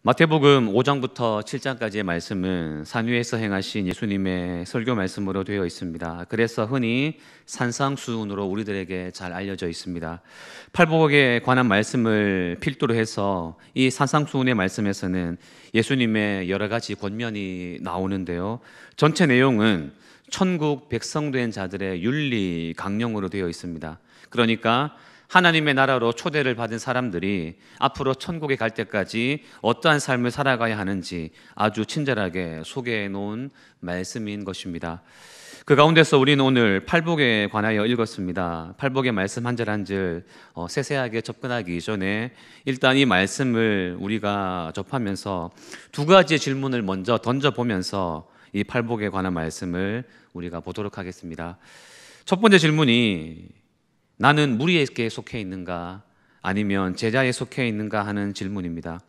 마태복음 5장부터 7장까지의 말씀은 산 위에서 행하신 예수님의 설교 말씀으로 되어 있습니다. 그래서 흔히 산상수훈으로 우리들에게 잘 알려져 있습니다. 팔복에 관한 말씀을 필두로 해서 이 산상수훈의 말씀에서는 예수님의 여러 가지 권면이 나오는데요, 전체 내용은 천국 백성된 자들의 윤리 강령으로 되어 있습니다. 그러니까 하나님의 나라로 초대를 받은 사람들이 앞으로 천국에 갈 때까지 어떠한 삶을 살아가야 하는지 아주 친절하게 소개해 놓은 말씀인 것입니다. 그 가운데서 우리는 오늘 팔복에 관하여 읽었습니다. 팔복의 말씀 한 절 한 절 세세하게 접근하기 전에 일단 이 말씀을 우리가 접하면서 두 가지 질문을 먼저 던져보면서 이 팔복에 관한 말씀을 우리가 보도록 하겠습니다. 첫 번째 질문이 나는 무리에게 속해 있는가 아니면 제자에 속해 있는가 하는 질문입니다.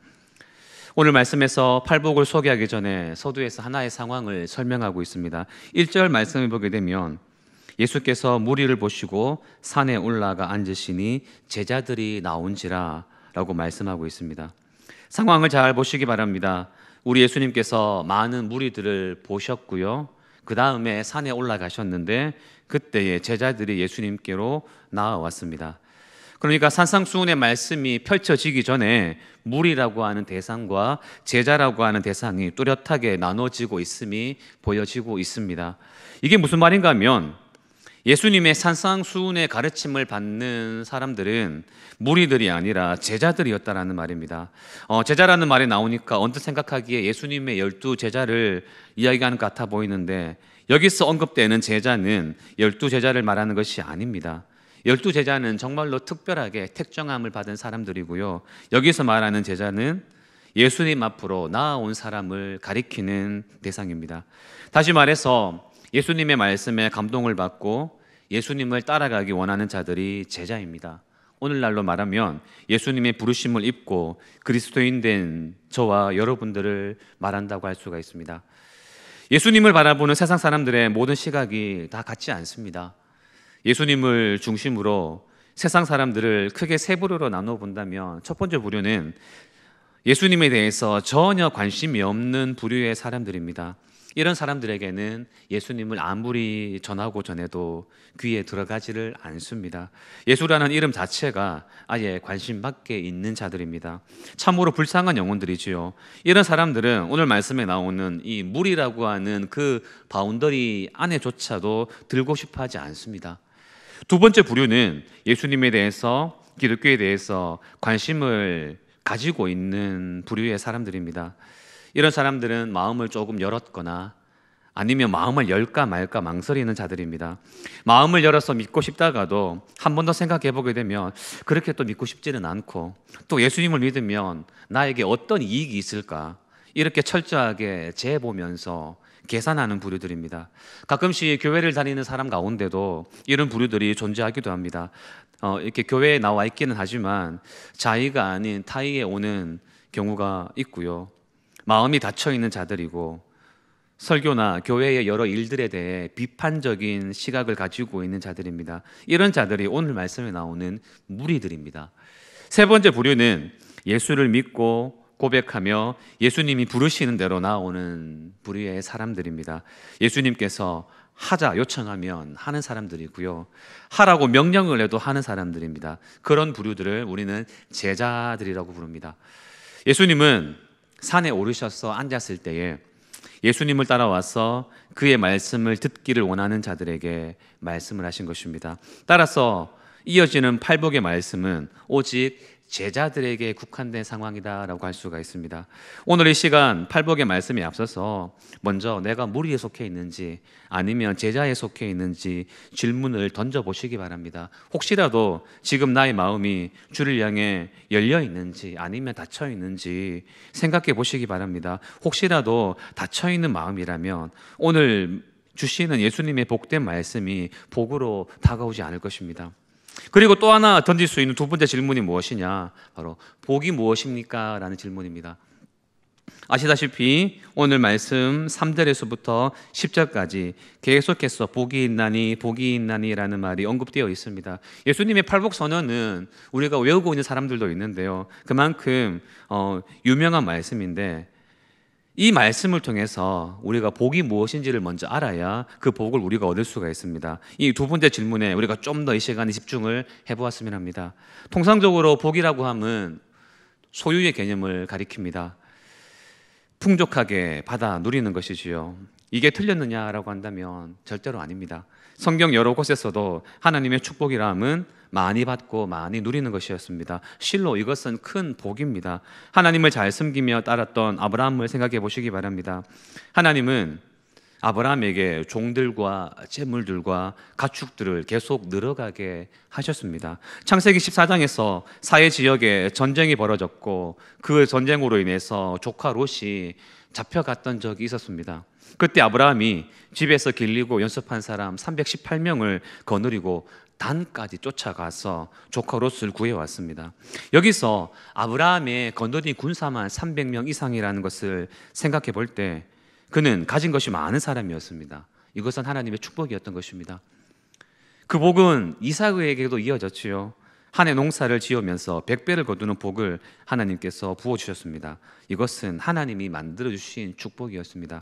오늘 말씀에서 팔복을 소개하기 전에 서두에서 하나의 상황을 설명하고 있습니다. 1절 말씀을 보게 되면 예수께서 무리를 보시고 산에 올라가 앉으시니 제자들이 나온지라 라고 말씀하고 있습니다. 상황을 잘 보시기 바랍니다. 우리 예수님께서 많은 무리들을 보셨고요, 그 다음에 산에 올라가셨는데 그때에 제자들이 예수님께로 나아왔습니다. 그러니까 산상수훈의 말씀이 펼쳐지기 전에 무리라고 하는 대상과 제자라고 하는 대상이 뚜렷하게 나눠지고 있음이 보여지고 있습니다. 이게 무슨 말인가 하면 예수님의 산상수훈의 가르침을 받는 사람들은 무리들이 아니라 제자들이었다라는 말입니다. 제자라는 말이 나오니까 언뜻 생각하기에 예수님의 12제자를 이야기하는 것 같아 보이는데, 여기서 언급되는 제자는 12제자를 말하는 것이 아닙니다. 12제자는 정말로 특별하게 택정함을 받은 사람들이고요, 여기서 말하는 제자는 예수님 앞으로 나아온 사람을 가리키는 대상입니다. 다시 말해서 예수님의 말씀에 감동을 받고 예수님을 따라가기 원하는 자들이 제자입니다. 오늘날로 말하면 예수님의 부르심을 입고 그리스도인 된 저와 여러분들을 말한다고 할 수가 있습니다. 예수님을 바라보는 세상 사람들의 모든 시각이 다 같지 않습니다. 예수님을 중심으로 세상 사람들을 크게 세 부류로 나눠 본다면 첫 번째 부류는 예수님에 대해서 전혀 관심이 없는 부류의 사람들입니다. 이런 사람들에게는 예수님을 아무리 전하고 전해도 귀에 들어가지를 않습니다. 예수라는 이름 자체가 아예 관심 밖에 있는 자들입니다. 참으로 불쌍한 영혼들이지요. 이런 사람들은 오늘 말씀에 나오는 이 무리라고 하는 그 바운더리 안에조차도 들고 싶어 하지 않습니다. 두 번째 부류는 예수님에 대해서, 기독교에 대해서 관심을 가지고 있는 부류의 사람들입니다. 이런 사람들은 마음을 조금 열었거나 아니면 마음을 열까 말까 망설이는 자들입니다. 마음을 열어서 믿고 싶다가도 한 번 더 생각해 보게 되면 그렇게 또 믿고 싶지는 않고, 또 예수님을 믿으면 나에게 어떤 이익이 있을까, 이렇게 철저하게 재보면서 계산하는 부류들입니다. 가끔씩 교회를 다니는 사람 가운데도 이런 부류들이 존재하기도 합니다. 이렇게 교회에 나와 있기는 하지만 자의가 아닌 타의에 오는 경우가 있고요, 마음이 닫혀있는 자들이고 설교나 교회의 여러 일들에 대해 비판적인 시각을 가지고 있는 자들입니다. 이런 자들이 오늘 말씀에 나오는 무리들입니다. 세 번째 부류는 예수를 믿고 고백하며 예수님이 부르시는 대로 나오는 부류의 사람들입니다. 예수님께서 하자 요청하면 하는 사람들이고요, 하라고 명령을 해도 하는 사람들입니다. 그런 부류들을 우리는 제자들이라고 부릅니다. 예수님은 산에 오르셔서 앉았을 때에 예수님을 따라와서 그의 말씀을 듣기를 원하는 자들에게 말씀을 하신 것입니다. 따라서 이어지는 팔복의 말씀은 오직 제자들에게 국한된 상황이다라고 할 수가 있습니다. 오늘 이 시간 팔복의 말씀에 앞서서 먼저 내가 무리에 속해 있는지 아니면 제자에 속해 있는지 질문을 던져보시기 바랍니다. 혹시라도 지금 나의 마음이 주를 향해 열려 있는지 아니면 닫혀 있는지 생각해 보시기 바랍니다. 혹시라도 닫혀 있는 마음이라면 오늘 주시는 예수님의 복된 말씀이 복으로 다가오지 않을 것입니다. 그리고 또 하나 던질 수 있는 두 번째 질문이 무엇이냐, 바로 복이 무엇입니까? 라는 질문입니다. 아시다시피 오늘 말씀 3절에서부터 10절까지 계속해서 복이 있나니 복이 있나니라는 말이 언급되어 있습니다. 예수님의 팔복선언은 우리가 외우고 있는 사람들도 있는데요, 그만큼 유명한 말씀인데, 이 말씀을 통해서 우리가 복이 무엇인지를 먼저 알아야 그 복을 우리가 얻을 수가 있습니다. 이 두 번째 질문에 우리가 좀 더 이 시간에 집중을 해보았으면 합니다. 통상적으로 복이라고 하면 소유의 개념을 가리킵니다. 풍족하게 받아 누리는 것이지요. 이게 틀렸느냐라고 한다면 절대로 아닙니다. 성경 여러 곳에서도 하나님의 축복이라 함은 많이 받고 많이 누리는 것이었습니다. 실로 이것은 큰 복입니다. 하나님을 잘 섬기며 따랐던 아브라함을 생각해 보시기 바랍니다. 하나님은 아브라함에게 종들과 재물들과 가축들을 계속 늘어가게 하셨습니다. 창세기 14장에서 사해 지역에 전쟁이 벌어졌고 그 전쟁으로 인해서 조카 롯이 잡혀갔던 적이 있었습니다. 그때 아브라함이 집에서 길리고 연습한 사람 318명을 거느리고 단까지 쫓아가서 조카 롯을 구해왔습니다. 여기서 아브라함의 거느린 군사만 300명 이상이라는 것을 생각해 볼 때 그는 가진 것이 많은 사람이었습니다. 이것은 하나님의 축복이었던 것입니다. 그 복은 이삭에게도 이어졌지요. 한 해 농사를 지으면서 100배를 거두는 복을 하나님께서 부어주셨습니다. 이것은 하나님이 만들어주신 축복이었습니다.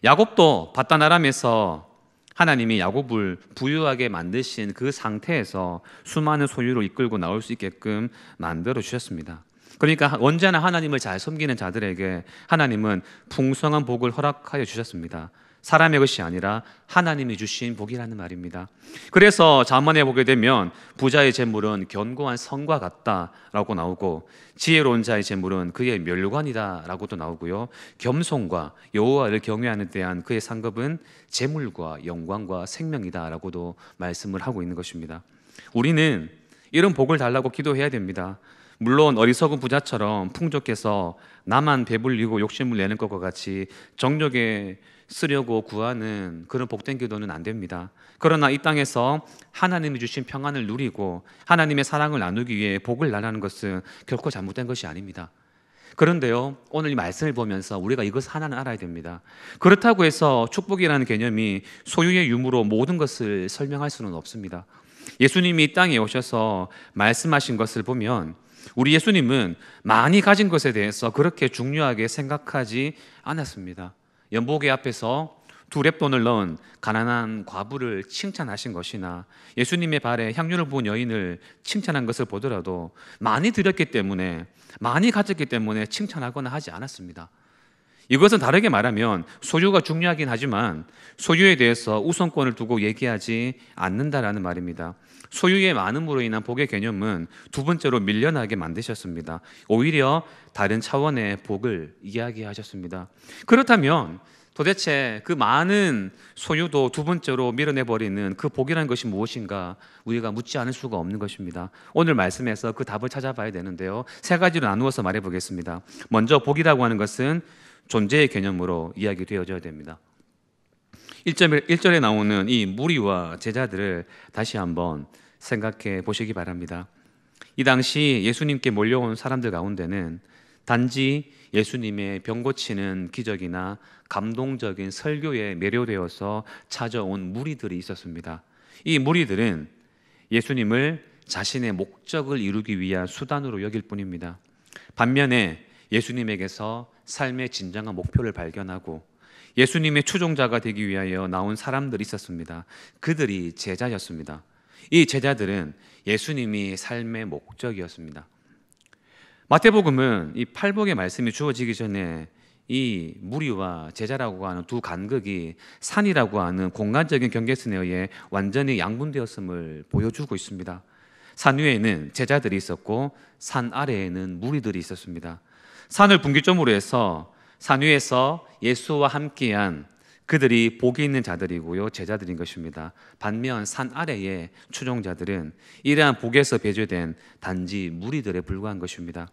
야곱도 밧단 아람에서 하나님이 야곱을 부유하게 만드신 그 상태에서 수많은 소유를 이끌고 나올 수 있게끔 만들어 주셨습니다. 그러니까 언제나 하나님을 잘 섬기는 자들에게 하나님은 풍성한 복을 허락하여 주셨습니다. 사람의 것이 아니라 하나님이 주신 복이라는 말입니다. 그래서 잠언에 보게 되면 부자의 재물은 견고한 성과 같다라고 나오고 지혜로운 자의 재물은 그의 멸관이다라고도 나오고요, 겸손과 여호와를 경외하는 데 대한 그의 상급은 재물과 영광과 생명이다라고도 말씀을 하고 있는 것입니다. 우리는 이런 복을 달라고 기도해야 됩니다. 물론 어리석은 부자처럼 풍족해서 나만 배불리고 욕심을 내는 것과 같이 정욕에 쓰려고 구하는 그런 복된 기도는 안 됩니다. 그러나 이 땅에서 하나님이 주신 평안을 누리고 하나님의 사랑을 나누기 위해 복을 나누는 것은 결코 잘못된 것이 아닙니다. 그런데요, 오늘 이 말씀을 보면서 우리가 이것 하나는 알아야 됩니다. 그렇다고 해서 축복이라는 개념이 소유의 유무로 모든 것을 설명할 수는 없습니다. 예수님이 이 땅에 오셔서 말씀하신 것을 보면 우리 예수님은 많이 가진 것에 대해서 그렇게 중요하게 생각하지 않았습니다. 연복의 앞에서 2렙돈을 넣은 가난한 과부를 칭찬하신 것이나 예수님의 발에 향유를 부은 여인을 칭찬한 것을 보더라도 많이 드렸기 때문에, 많이 가졌기 때문에 칭찬하거나 하지 않았습니다. 이것은 다르게 말하면 소유가 중요하긴 하지만 소유에 대해서 우선권을 두고 얘기하지 않는다라는 말입니다. 소유의 많음으로 인한 복의 개념은 두 번째로 밀려나게 만드셨습니다. 오히려 다른 차원의 복을 이야기하셨습니다. 그렇다면 도대체 그 많은 소유도 두 번째로 밀어내버리는 그 복이라는 것이 무엇인가 우리가 묻지 않을 수가 없는 것입니다. 오늘 말씀에서 그 답을 찾아봐야 되는데요, 3가지로 나누어서 말해보겠습니다. 먼저 복이라고 하는 것은 존재의 개념으로 이야기되어져야 됩니다. 1절에 나오는 이 무리와 제자들을 다시 한번 생각해 보시기 바랍니다. 이 당시 예수님께 몰려온 사람들 가운데는 단지 예수님의 병 고치는 기적이나 감동적인 설교에 매료되어서 찾아온 무리들이 있었습니다. 이 무리들은 예수님을 자신의 목적을 이루기 위한 수단으로 여길 뿐입니다. 반면에 예수님에게서 삶의 진정한 목표를 발견하고 예수님의 추종자가 되기 위하여 나온 사람들이 있었습니다. 그들이 제자였습니다. 이 제자들은 예수님이 삶의 목적이었습니다. 마태복음은 이 팔복의 말씀이 주어지기 전에 이 무리와 제자라고 하는 두 간극이 산이라고 하는 공간적인 경계선에 의해 완전히 양분되었음을 보여주고 있습니다. 산 위에는 제자들이 있었고 산 아래에는 무리들이 있었습니다. 산을 분기점으로 해서 산 위에서 예수와 함께한 그들이 복이 있는 자들이고요, 제자들인 것입니다. 반면 산 아래의 추종자들은 이러한 복에서 배제된 단지 무리들에 불과한 것입니다.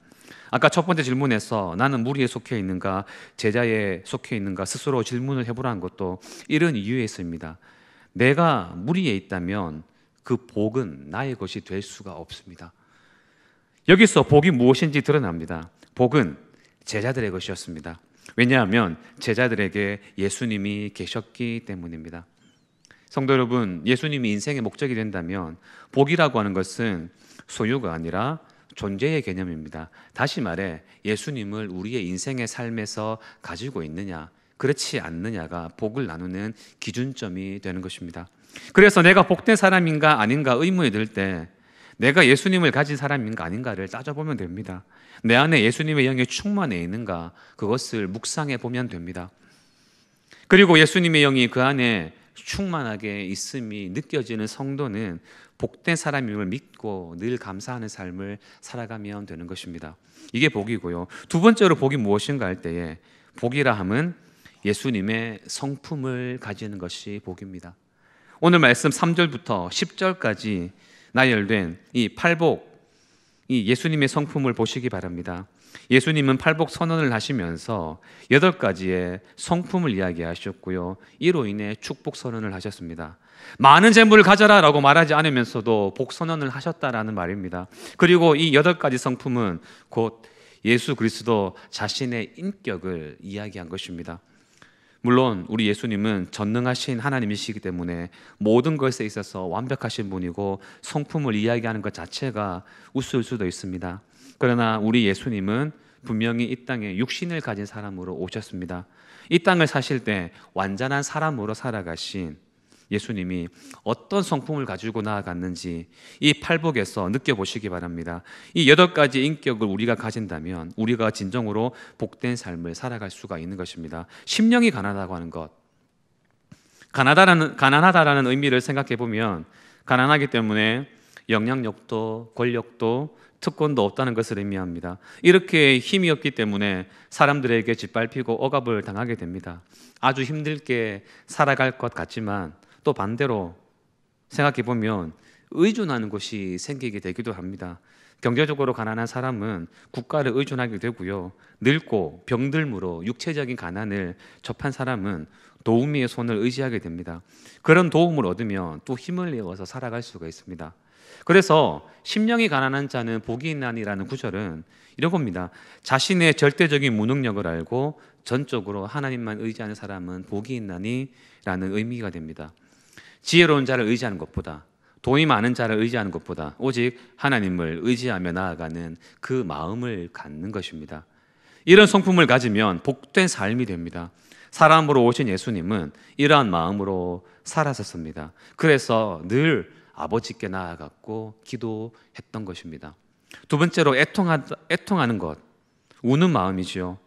아까 첫 번째 질문에서 나는 무리에 속해 있는가 제자에 속해 있는가 스스로 질문을 해보라는 것도 이런 이유에 있습니다. 내가 무리에 있다면 그 복은 나의 것이 될 수가 없습니다. 여기서 복이 무엇인지 드러납니다. 복은 제자들의 것이었습니다. 왜냐하면 제자들에게 예수님이 계셨기 때문입니다. 성도 여러분, 예수님이 인생의 목적이 된다면 복이라고 하는 것은 소유가 아니라 존재의 개념입니다. 다시 말해 예수님을 우리의 인생의 삶에서 가지고 있느냐, 그렇지 않느냐가 복을 나누는 기준점이 되는 것입니다. 그래서 내가 복된 사람인가 아닌가 의문이 들 때 내가 예수님을 가진 사람인가 아닌가를 따져보면 됩니다. 내 안에 예수님의 영이 충만해 있는가, 그것을 묵상해 보면 됩니다. 그리고 예수님의 영이 그 안에 충만하게 있음이 느껴지는 성도는 복된 사람임을 믿고 늘 감사하는 삶을 살아가면 되는 것입니다. 이게 복이고요. 두 번째로 복이 무엇인가 할 때에 복이라 함은 예수님의 성품을 가지는 것이 복입니다. 오늘 말씀 3절부터 10절까지 나열된 이 팔복, 이 예수님의 성품을 보시기 바랍니다. 예수님은 팔복 선언을 하시면서 8가지의 성품을 이야기하셨고요, 이로 인해 축복 선언을 하셨습니다. 많은 재물을 가져라 라고 말하지 않으면서도 복 선언을 하셨다라는 말입니다. 그리고 이 8가지 성품은 곧 예수 그리스도 자신의 인격을 이야기한 것입니다. 물론 우리 예수님은 전능하신 하나님이시기 때문에 모든 것에 있어서 완벽하신 분이고 성품을 이야기하는 것 자체가 우스울 수도 있습니다. 그러나 우리 예수님은 분명히 이 땅에 육신을 가진 사람으로 오셨습니다. 이 땅을 사실 때 완전한 사람으로 살아가신 예수님이 어떤 성품을 가지고 나아갔는지 이 팔복에서 느껴보시기 바랍니다. 이 8가지 인격을 우리가 가진다면 우리가 진정으로 복된 삶을 살아갈 수가 있는 것입니다. 심령이 가난하다고 하는 것, 가난하다라는 의미를 생각해 보면 가난하기 때문에 영향력도 권력도 특권도 없다는 것을 의미합니다. 이렇게 힘이 없기 때문에 사람들에게 짓밟히고 억압을 당하게 됩니다. 아주 힘들게 살아갈 것 같지만 또 반대로 생각해 보면 의존하는 것이 생기게 되기도 합니다. 경제적으로 가난한 사람은 국가를 의존하게 되고요, 늙고 병들므로 육체적인 가난을 접한 사람은 도우미의 손을 의지하게 됩니다. 그런 도움을 얻으면 또 힘을 내어서 살아갈 수가 있습니다. 그래서 심령이 가난한 자는 복이 있나니라는 구절은 이런 겁니다. 자신의 절대적인 무능력을 알고 전적으로 하나님만 의지하는 사람은 복이 있나니 라는 의미가 됩니다. 지혜로운 자를 의지하는 것보다, 돈이 많은 자를 의지하는 것보다 오직 하나님을 의지하며 나아가는 그 마음을 갖는 것입니다. 이런 성품을 가지면 복된 삶이 됩니다. 사람으로 오신 예수님은 이러한 마음으로 살았었습니다. 그래서 늘 아버지께 나아갔고 기도했던 것입니다. 두 번째로 애통하는 것, 우는 마음이지요.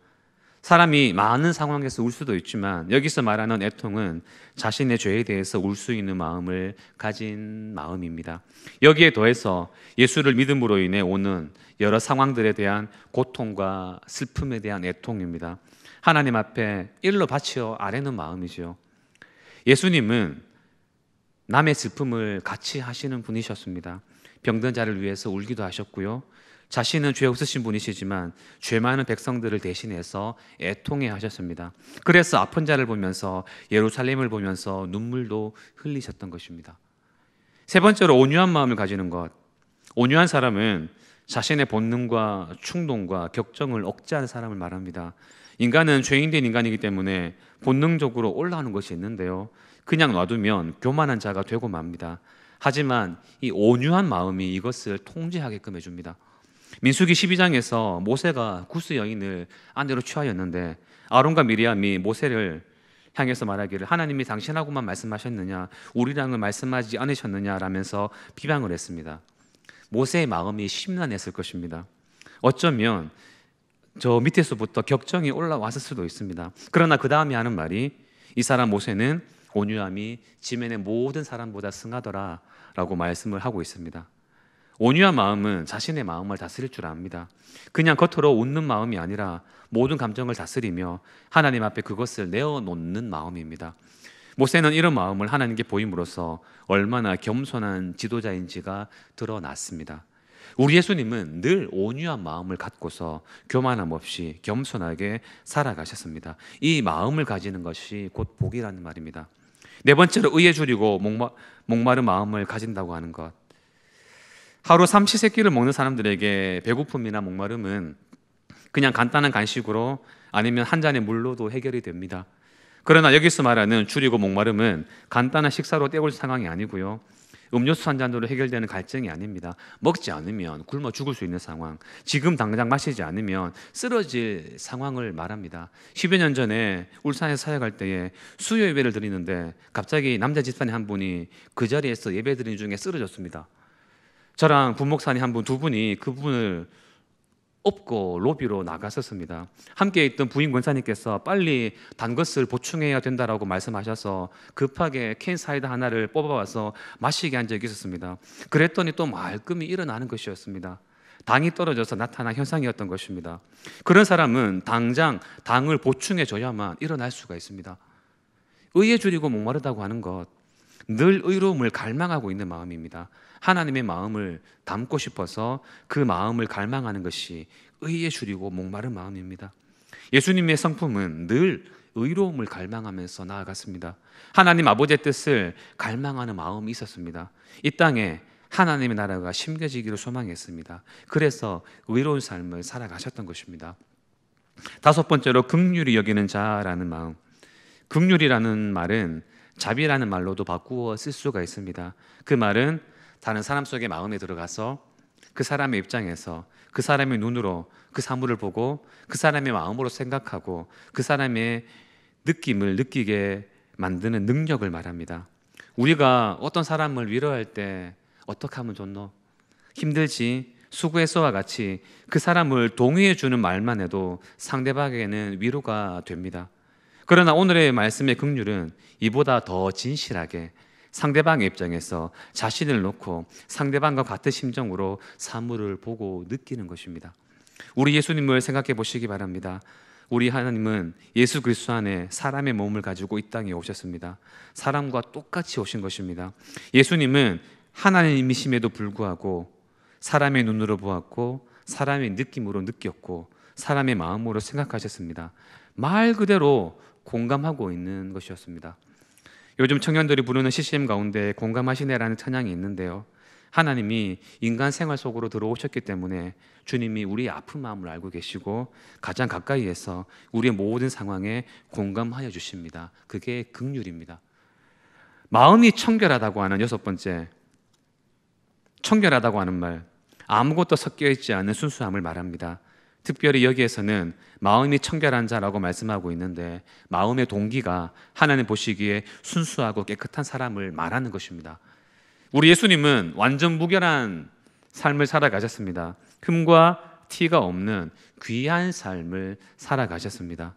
사람이 많은 상황에서 울 수도 있지만 여기서 말하는 애통은 자신의 죄에 대해서 울 수 있는 마음을 가진 마음입니다. 여기에 더해서 예수를 믿음으로 인해 오는 여러 상황들에 대한 고통과 슬픔에 대한 애통입니다. 하나님 앞에 일러 바치어 아뢰는 마음이죠. 예수님은 남의 슬픔을 같이 하시는 분이셨습니다. 병든 자를 위해서 울기도 하셨고요, 자신은 죄 없으신 분이시지만 죄 많은 백성들을 대신해서 애통해 하셨습니다. 그래서 아픈 자를 보면서, 예루살렘을 보면서 눈물도 흘리셨던 것입니다. 세 번째로 온유한 마음을 가지는 것. 온유한 사람은 자신의 본능과 충동과 격정을 억제하는 사람을 말합니다. 인간은 죄인된 인간이기 때문에 본능적으로 올라오는 것이 있는데요, 그냥 놔두면 교만한 자가 되고 맙니다. 하지만 이 온유한 마음이 이것을 통제하게끔 해줍니다. 민수기 12장에서 모세가 구스 여인을 아내로 취하였는데 아론과 미리암이 모세를 향해서 말하기를 하나님이 당신하고만 말씀하셨느냐, 우리랑은 말씀하지 않으셨느냐 라면서 비방을 했습니다. 모세의 마음이 심란했을 것입니다. 어쩌면 저 밑에서부터 격정이 올라왔을 수도 있습니다. 그러나 그 다음에 하는 말이, 이 사람 모세는 온유함이 지면의 모든 사람보다 승하더라 라고 말씀을 하고 있습니다. 온유한 마음은 자신의 마음을 다스릴 줄 압니다. 그냥 겉으로 웃는 마음이 아니라 모든 감정을 다스리며 하나님 앞에 그것을 내어놓는 마음입니다. 모세는 이런 마음을 하나님께 보임으로써 얼마나 겸손한 지도자인지가 드러났습니다. 우리 예수님은 늘 온유한 마음을 갖고서 교만함 없이 겸손하게 살아가셨습니다. 이 마음을 가지는 것이 곧 복이라는 말입니다. 네 번째로 의에 줄이고 목마른 마음을 가진다고 하는 것. 하루 삼시세끼를 먹는 사람들에게 배고픔이나 목마름은 그냥 간단한 간식으로 아니면 한 잔의 물로도 해결이 됩니다. 그러나 여기서 말하는 줄이고 목마름은 간단한 식사로 때울 상황이 아니고요, 음료수 한 잔으로 해결되는 갈증이 아닙니다. 먹지 않으면 굶어 죽을 수 있는 상황, 지금 당장 마시지 않으면 쓰러질 상황을 말합니다. 10여 년 전에 울산에서 사역할 때에 수요 예배를 드리는데 갑자기 남자 집사님 한 분이 그 자리에서 예배 드리는 중에 쓰러졌습니다. 저랑 부목사님 한 분, 두 분이 그분을 업고 로비로 나갔었습니다. 함께 있던 부인 권사님께서 빨리 단 것을 보충해야 된다라고 말씀하셔서 급하게 캔 사이다 하나를 뽑아와서 마시게 한 적이 있었습니다. 그랬더니 또 말끔히 일어나는 것이었습니다. 당이 떨어져서 나타난 현상이었던 것입니다. 그런 사람은 당장 당을 보충해 줘야만 일어날 수가 있습니다. 의에 줄이고 목마르다고 하는 것, 늘 의로움을 갈망하고 있는 마음입니다. 하나님의 마음을 담고 싶어서 그 마음을 갈망하는 것이 의에 줄이고 목마른 마음입니다. 예수님의 성품은 늘 의로움을 갈망하면서 나아갔습니다. 하나님 아버지의 뜻을 갈망하는 마음이 있었습니다. 이 땅에 하나님의 나라가 심겨지기를 소망했습니다. 그래서 의로운 삶을 살아가셨던 것입니다. 다섯 번째로 긍휼히 여기는 자라는 마음. 긍휼이라는 말은 자비라는 말로도 바꾸어 쓸 수가 있습니다. 그 말은 다른 사람 속의 마음에 들어가서 그 사람의 입장에서 그 사람의 눈으로 그 사물을 보고 그 사람의 마음으로 생각하고 그 사람의 느낌을 느끼게 만드는 능력을 말합니다. 우리가 어떤 사람을 위로할 때 어떻게 하면 좋노? 힘들지? 수고했어와 같이 그 사람을 동의해 주는 말만 해도 상대방에게는 위로가 됩니다. 그러나 오늘의 말씀의 긍휼은 이보다 더 진실하게 상대방의 입장에서 자신을 놓고 상대방과 같은 심정으로 사물을 보고 느끼는 것입니다. 우리 예수님을 생각해 보시기 바랍니다. 우리 하나님은 예수 그리스도 안에 사람의 몸을 가지고 이 땅에 오셨습니다. 사람과 똑같이 오신 것입니다. 예수님은 하나님이심에도 불구하고 사람의 눈으로 보았고 사람의 느낌으로 느꼈고 사람의 마음으로 생각하셨습니다. 말 그대로 공감하고 있는 것이었습니다. 요즘 청년들이 부르는 CCM 가운데 공감하시네라는 찬양이 있는데요, 하나님이 인간 생활 속으로 들어오셨기 때문에 주님이 우리의 아픈 마음을 알고 계시고 가장 가까이에서 우리의 모든 상황에 공감하여 주십니다. 그게 긍휼입니다. 마음이 청결하다고 하는 여섯 번째, 청결하다고 하는 말, 아무것도 섞여 있지 않은 순수함을 말합니다. 특별히 여기에서는 마음이 청결한 자라고 말씀하고 있는데 마음의 동기가 하나님 보시기에 순수하고 깨끗한 사람을 말하는 것입니다. 우리 예수님은 완전 무결한 삶을 살아가셨습니다. 흠과 티가 없는 귀한 삶을 살아가셨습니다.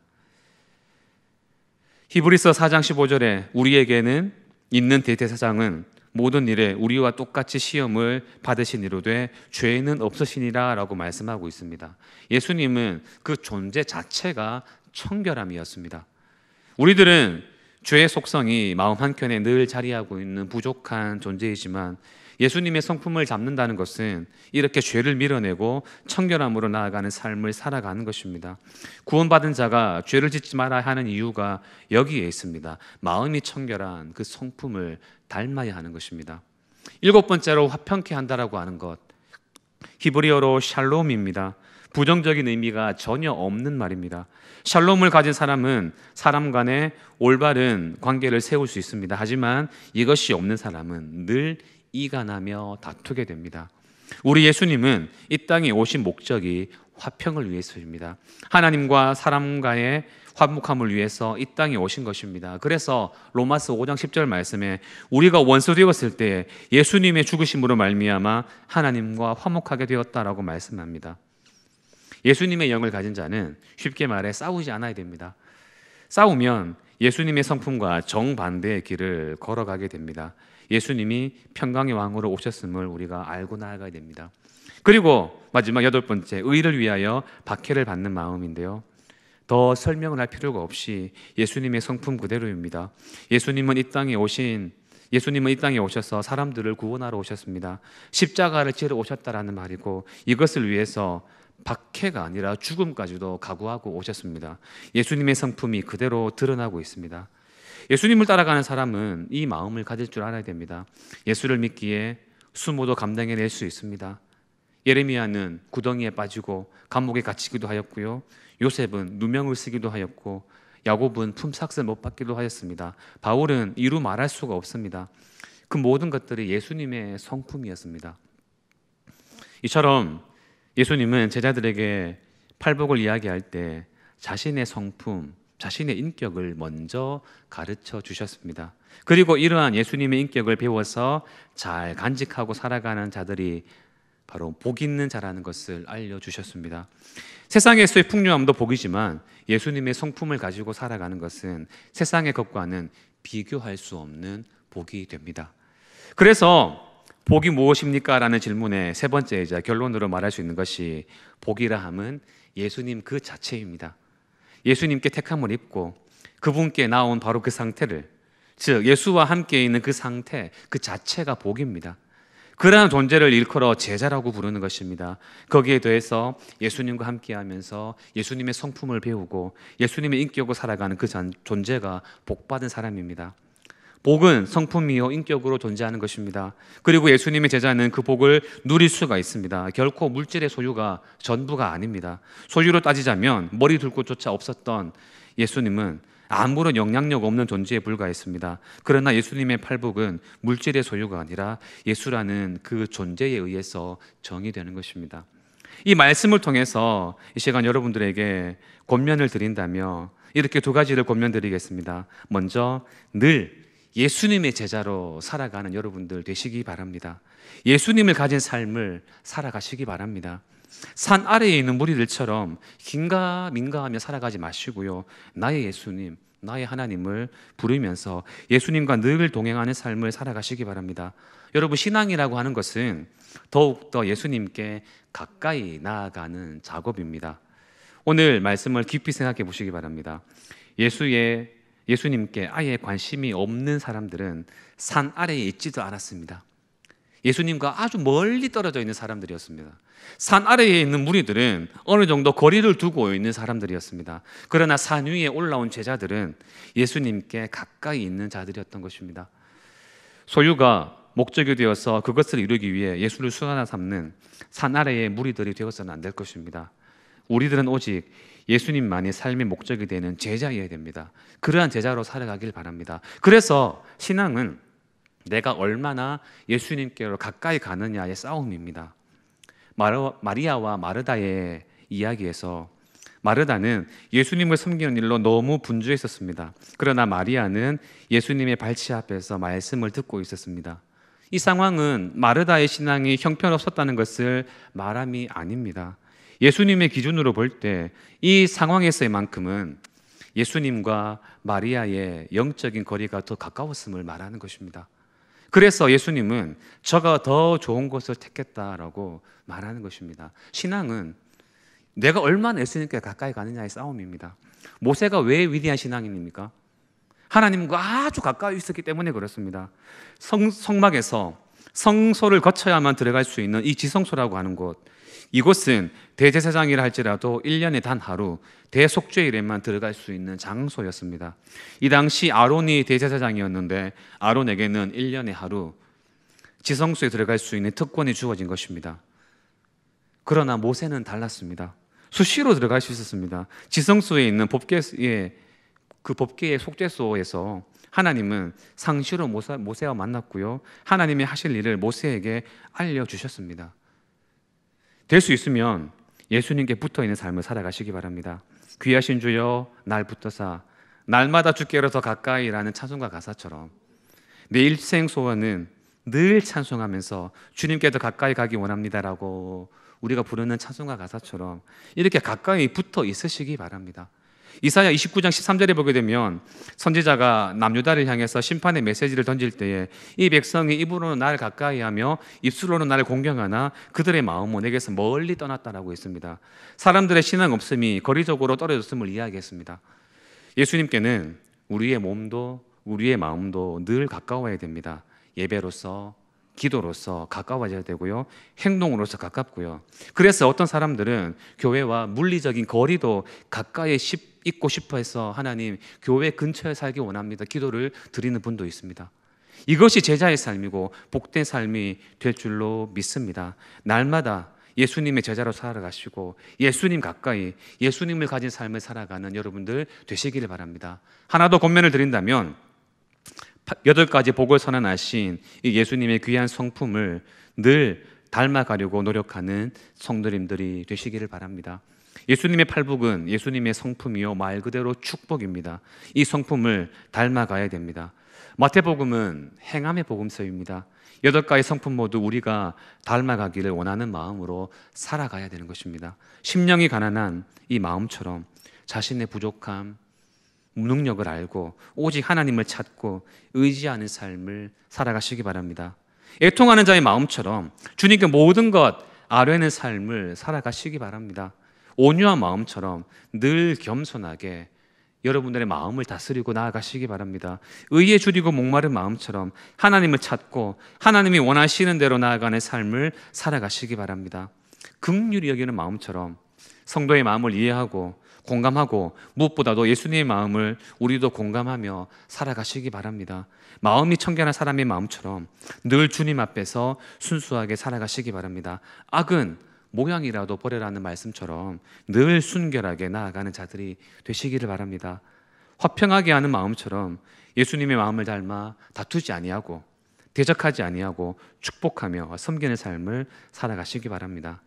히브리서 4장 15절에 우리에게는 있는 대제사장은 모든 일에 우리와 똑같이 시험을 받으신 이로되 죄는 없으시니라 라고 말씀하고 있습니다. 예수님은 그 존재 자체가 청결함이었습니다. 우리들은 죄의 속성이 마음 한켠에 늘 자리하고 있는 부족한 존재이지만 예수님의 성품을 잡는다는 것은 이렇게 죄를 밀어내고 청결함으로 나아가는 삶을 살아가는 것입니다. 구원받은 자가 죄를 짓지 말아야 하는 이유가 여기에 있습니다. 마음이 청결한 그 성품을 닮아야 하는 것입니다. 일곱 번째로 화평케 한다라고 하는 것, 히브리어로 샬롬입니다. 부정적인 의미가 전혀 없는 말입니다. 샬롬을 가진 사람은 사람 간에 올바른 관계를 세울 수 있습니다. 하지만 이것이 없는 사람은 늘 이간하며 다투게 됩니다. 우리 예수님은 이 땅에 오신 목적이 화평을 위해서입니다. 하나님과 사람과의 화목함을 위해서 이 땅에 오신 것입니다. 그래서 로마서 5장 10절 말씀에 우리가 원수 되었을 때 예수님의 죽으심으로 말미암아 하나님과 화목하게 되었다라고 말씀합니다. 예수님의 영을 가진 자는 쉽게 말해 싸우지 않아야 됩니다. 싸우면 예수님의 성품과 정반대의 길을 걸어가게 됩니다. 예수님이 평강의 왕으로 오셨음을 우리가 알고 나아가야 됩니다. 그리고 마지막 여덟 번째, 의를 위하여 박해를 받는 마음인데요, 더 설명을 할 필요가 없이 예수님의 성품 그대로입니다. 예수님은 이 땅에 오셔서 사람들을 구원하러 오셨습니다. 십자가를 지러 오셨다라는 말이고 이것을 위해서 박해가 아니라 죽음까지도 각오하고 오셨습니다. 예수님의 성품이 그대로 드러나고 있습니다. 예수님을 따라가는 사람은 이 마음을 가질 줄 알아야 됩니다. 예수를 믿기에 수모도 감당해낼 수 있습니다. 예레미야는 구덩이에 빠지고 감옥에 갇히기도 하였고요. 요셉은 누명을 쓰기도 하였고, 야곱은 품삯을 못 받기도 하였습니다. 바울은 이루 말할 수가 없습니다. 그 모든 것들이 예수님의 성품이었습니다. 이처럼 예수님은 제자들에게 팔복을 이야기할 때 자신의 성품, 자신의 인격을 먼저 가르쳐 주셨습니다. 그리고 이러한 예수님의 인격을 배워서 잘 간직하고 살아가는 자들이 바로 복 있는 자라는 것을 알려주셨습니다. 세상에서의 풍요함도 복이지만 예수님의 성품을 가지고 살아가는 것은 세상의 것과는 비교할 수 없는 복이 됩니다. 그래서 복이 무엇입니까? 라는 질문의 세 번째이자 결론으로 말할 수 있는 것이, 복이라 함은 예수님 그 자체입니다. 예수님께 택함을 입고 그분께 나온 바로 그 상태를, 즉 예수와 함께 있는 그 상태 그 자체가 복입니다. 그러한 존재를 일컬어 제자라고 부르는 것입니다. 거기에 더해서 예수님과 함께하면서 예수님의 성품을 배우고 예수님의 인격으로 살아가는 그 존재가 복받은 사람입니다. 복은 성품이요 인격으로 존재하는 것입니다. 그리고 예수님의 제자는 그 복을 누릴 수가 있습니다. 결코 물질의 소유가 전부가 아닙니다. 소유로 따지자면 머리 둘 곳조차 없었던 예수님은 아무런 영향력 없는 존재에 불과했습니다. 그러나 예수님의 팔복은 물질의 소유가 아니라 예수라는 그 존재에 의해서 정의되는 것입니다. 이 말씀을 통해서 이 시간 여러분들에게 권면을 드린다며 이렇게 두 가지를 권면드리겠습니다. 먼저, 늘 예수님의 제자로 살아가는 여러분들 되시기 바랍니다. 예수님을 가진 삶을 살아가시기 바랍니다. 산 아래에 있는 무리들처럼 긴가민가하며 살아가지 마시고요, 나의 예수님, 나의 하나님을 부르면서 예수님과 늘 동행하는 삶을 살아가시기 바랍니다. 여러분, 신앙이라고 하는 것은 더욱더 예수님께 가까이 나아가는 작업입니다. 오늘 말씀을 깊이 생각해 보시기 바랍니다. 예수님께 아예 관심이 없는 사람들은 산 아래에 있지도 않았습니다. 예수님과 아주 멀리 떨어져 있는 사람들이었습니다. 산 아래에 있는 무리들은 어느 정도 거리를 두고 있는 사람들이었습니다. 그러나 산 위에 올라온 제자들은 예수님께 가까이 있는 자들이었던 것입니다. 소유가 목적이 되어서 그것을 이루기 위해 예수를 수단화 삼는 산 아래의 무리들이 되어서는 안 될 것입니다. 우리들은 오직 예수님만이 삶의 목적이 되는 제자여야 됩니다. 그러한 제자로 살아가길 바랍니다. 그래서 신앙은 내가 얼마나 예수님께로 가까이 가느냐의 싸움입니다. 마리아와 마르다의 이야기에서 마르다는 예수님을 섬기는 일로 너무 분주했었습니다. 그러나 마리아는 예수님의 발치 앞에서 말씀을 듣고 있었습니다. 이 상황은 마르다의 신앙이 형편없었다는 것을 말함이 아닙니다. 예수님의 기준으로 볼 때 이 상황에서만큼은 예수님과 마리아의 영적인 거리가 더 가까웠음을 말하는 것입니다. 그래서 예수님은 저가 더 좋은 것을 택했다라고 말하는 것입니다. 신앙은 내가 얼마나 예수님께 가까이 가느냐의 싸움입니다. 모세가 왜 위대한 신앙인입니까? 하나님과 아주 가까이 있었기 때문에 그렇습니다. 성막에서 성소를 거쳐야만 들어갈 수 있는 이 지성소라고 하는 곳, 이곳은 대제사장이라 할지라도 1년에 단 하루 대속죄일에만 들어갈 수 있는 장소였습니다. 이 당시 아론이 대제사장이었는데 아론에게는 1년에 하루 지성소에 들어갈 수 있는 특권이 주어진 것입니다. 그러나 모세는 달랐습니다. 수시로 들어갈 수 있었습니다. 지성소에 있는 그 법궤의 속죄소에서 하나님은 상시로 모세와 만났고요, 하나님이 하실 일을 모세에게 알려주셨습니다. 될 수 있으면 예수님께 붙어있는 삶을 살아가시기 바랍니다. 귀하신 주여 날 붙어사 날마다 주께로 더 가까이라는 찬송가 가사처럼 내 일생 소원은 늘 찬송하면서 주님께 더 가까이 가기 원합니다라고 우리가 부르는 찬송가 가사처럼 이렇게 가까이 붙어 있으시기 바랍니다. 이사야 29장 13절에 보게 되면 선지자가 남유다를 향해서 심판의 메시지를 던질 때에 이 백성이 입으로는 나를 가까이 하며 입술로는 나를 공경하나 그들의 마음은 내게서 멀리 떠났다라고 했습니다. 사람들의 신앙 없음이 거리적으로 떨어졌음을 이야기했습니다. 예수님께는 우리의 몸도 우리의 마음도 늘 가까워야 됩니다. 예배로서, 기도로서 가까워져야 되고요, 행동으로서 가깝고요. 그래서 어떤 사람들은 교회와 물리적인 거리도 가까이 있고 싶어 해서 하나님 교회 근처에 살기 원합니다 기도를 드리는 분도 있습니다. 이것이 제자의 삶이고 복된 삶이 될 줄로 믿습니다. 날마다 예수님의 제자로 살아가시고 예수님 가까이 예수님을 가진 삶을 살아가는 여러분들 되시기를 바랍니다. 하나 더 권면을 드린다면 8가지 복을 선언하신 이 예수님의 귀한 성품을 늘 닮아가려고 노력하는 성도님들이 되시기를 바랍니다. 예수님의 팔복은 예수님의 성품이요 말 그대로 축복입니다. 이 성품을 닮아가야 됩니다. 마태복음은 행함의 복음서입니다. 8가지 성품 모두 우리가 닮아가기를 원하는 마음으로 살아가야 되는 것입니다. 심령이 가난한 이 마음처럼 자신의 부족함, 무능력을 알고 오직 하나님을 찾고 의지하는 삶을 살아가시기 바랍니다. 애통하는 자의 마음처럼 주님께 모든 것 아뢰는 삶을 살아가시기 바랍니다. 온유한 마음처럼 늘 겸손하게 여러분들의 마음을 다스리고 나아가시기 바랍니다. 의에 줄이고 목마른 마음처럼 하나님을 찾고 하나님이 원하시는 대로 나아가는 삶을 살아가시기 바랍니다. 긍휼히 여기는 마음처럼 성도의 마음을 이해하고 공감하고 무엇보다도 예수님의 마음을 우리도 공감하며 살아가시기 바랍니다. 마음이 청결한 사람의 마음처럼 늘 주님 앞에서 순수하게 살아가시기 바랍니다. 악은 모양이라도 버려라는 말씀처럼 늘 순결하게 나아가는 자들이 되시기를 바랍니다. 화평하게 하는 마음처럼 예수님의 마음을 닮아 다투지 아니하고 대적하지 아니하고 축복하며 섬기는 삶을 살아가시기 바랍니다.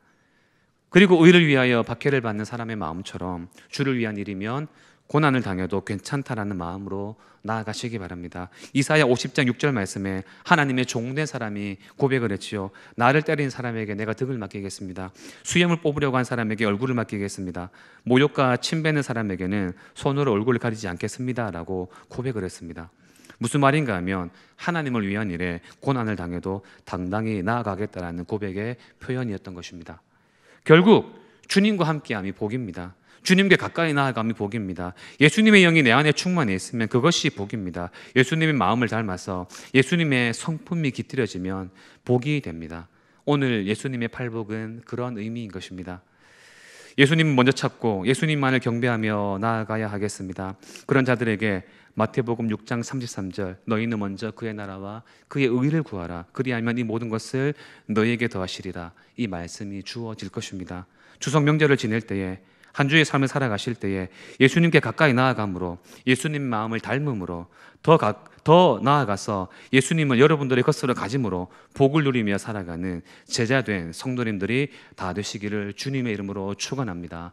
그리고 의를 위하여 박해를 받는 사람의 마음처럼 주를 위한 일이면 고난을 당해도 괜찮다라는 마음으로 나아가시기 바랍니다. 이사야 50장 6절 말씀에 하나님의 종된 사람이 고백을 했지요. 나를 때린 사람에게 내가 득을 맡기겠습니다. 수염을 뽑으려고 한 사람에게 얼굴을 맡기겠습니다. 모욕과 침뱉는 사람에게는 손으로 얼굴을 가리지 않겠습니다 라고 고백을 했습니다. 무슨 말인가 하면 하나님을 위한 일에 고난을 당해도 당당히 나아가겠다라는 고백의 표현이었던 것입니다. 결국 주님과 함께함이 복입니다. 주님께 가까이 나아감이 복입니다. 예수님의 영이 내 안에 충만해 있으면 그것이 복입니다. 예수님의 마음을 닮아서 예수님의 성품이 깃들여지면 복이 됩니다. 오늘 예수님의 팔복은 그런 의미인 것입니다. 예수님을 먼저 찾고 예수님만을 경배하며 나아가야 하겠습니다. 그런 자들에게 마태복음 6장 33절 너희는 먼저 그의 나라와 그의 의를 구하라 그리하면 이 모든 것을 너희에게 더하시리라 이 말씀이 주어질 것입니다. 추석 명절을 지낼 때에 한 주의 삶을 살아가실 때에 예수님께 가까이 나아감으로 예수님 마음을 닮음으로 더 나아가서 예수님을 여러분들의 것으로 가짐으로 복을 누리며 살아가는 제자된 성도님들이 다 되시기를 주님의 이름으로 축원합니다.